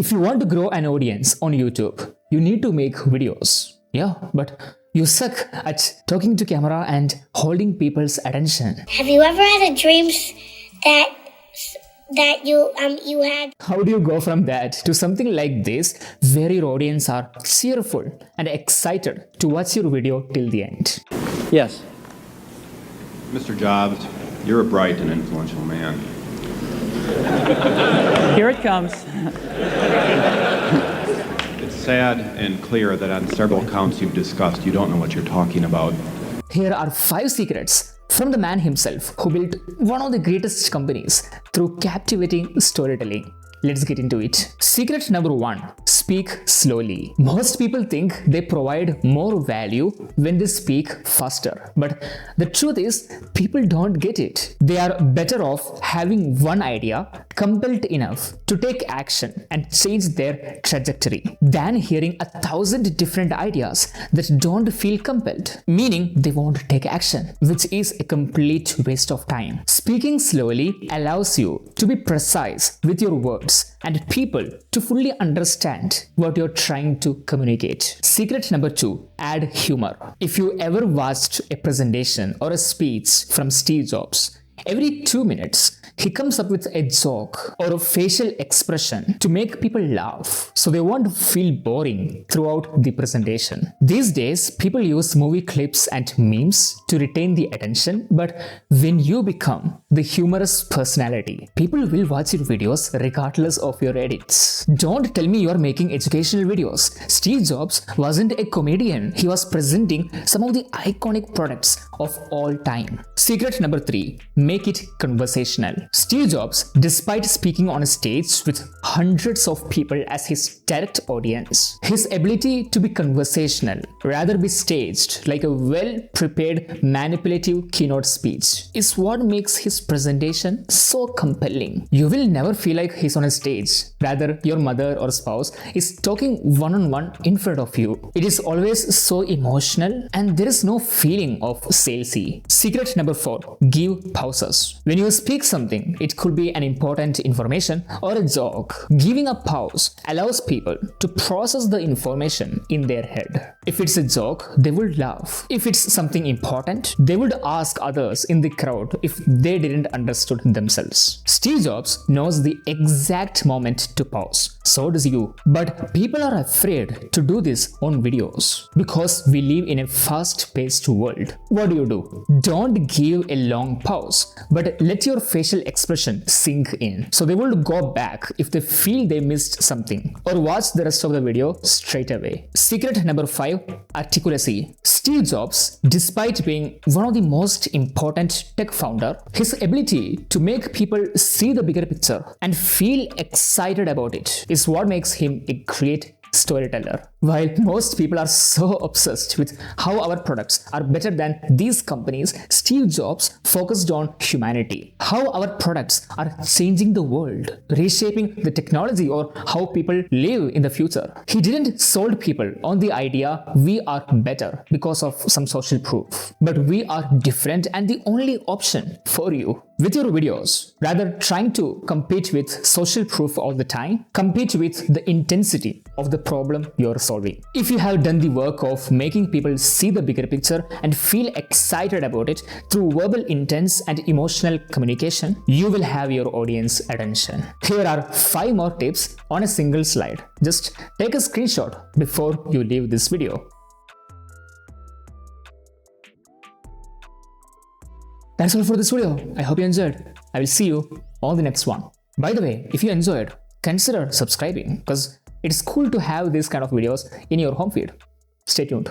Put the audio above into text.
If you want to grow an audience on YouTube, you need to make videos. Yeah, but you suck at talking to camera and holding people's attention. Have you ever had a dream that you had? How do you go from that to something like this, where your audience are cheerful and excited to watch your video till the end? Yes. Mr. Jobs, you're a bright and influential man. Here it comes. It's sad and clear that on several counts you've discussed, you don't know what you're talking about. Here are 5 secrets from the man himself who built one of the greatest companies through captivating storytelling. Let's get into it. Secret number 1. Speak slowly. Most people think they provide more value when they speak faster. But the truth is, people don't get it. They are better off having one idea compelled enough to take action and change their trajectory than hearing 1,000 different ideas that don't feel compelled, meaning they won't take action, which is a complete waste of time. Speaking slowly allows you to be precise with your words and people to fully understand what you're trying to communicate. Secret number 2. Add humor. If you ever watched a presentation or a speech from Steve Jobs, every 2 minutes, he comes up with a joke or a facial expression to make people laugh so they won't feel boring throughout the presentation. These days, people use movie clips and memes to retain the attention, but when you become the humorous personality, people will watch your videos regardless of your edits. Don't tell me you are making educational videos. Steve Jobs wasn't a comedian. He was presenting some of the iconic products of all time. Secret number 3. Make it conversational. Steve Jobs, despite speaking on a stage with hundreds of people as his direct audience, his ability to be conversational, rather be staged like a well-prepared manipulative keynote speech, is what makes his presentation so compelling. You will never feel like he's on a stage. Rather, your mother or spouse is talking one-on-one in front of you. It is always so emotional and there is no feeling of salesy. Secret number 4. Give pauses. When you speak something, it could be an important information or a joke. Giving a pause allows people to process the information in their head. If it's a joke, they will laugh. If it's something important, they would ask others in the crowd if they didn't understood themselves. Steve Jobs knows the exact moment to pause. So does you. But people are afraid to do this on videos because we live in a fast-paced world. What do? Don't give a long pause, but let your facial expression sink in. So they will go back if they feel they missed something or watch the rest of the video straight away. Secret number 5. Articulacy. Steve Jobs, despite being one of the most important tech founder, his ability to make people see the bigger picture and feel excited about it is what makes him a great storyteller. While most people are so obsessed with how our products are better than these companies, Steve Jobs focused on humanity, how our products are changing the world, reshaping the technology or how people live in the future. He didn't sold people on the idea we are better because of some social proof, but we are different and the only option for you. With your videos, rather trying to compete with social proof all the time, compete with the intensity of the problem you're solving. If you have done the work of making people see the bigger picture and feel excited about it through verbal intense and emotional communication, you will have your audience attention. Here are 5 more tips on a single slide. Just take a screenshot before you leave this video. That's all for this video. I hope you enjoyed. I will see you on the next one. By the way, if you enjoyed, consider subscribing because it's cool to have these kind of videos in your home feed. Stay tuned.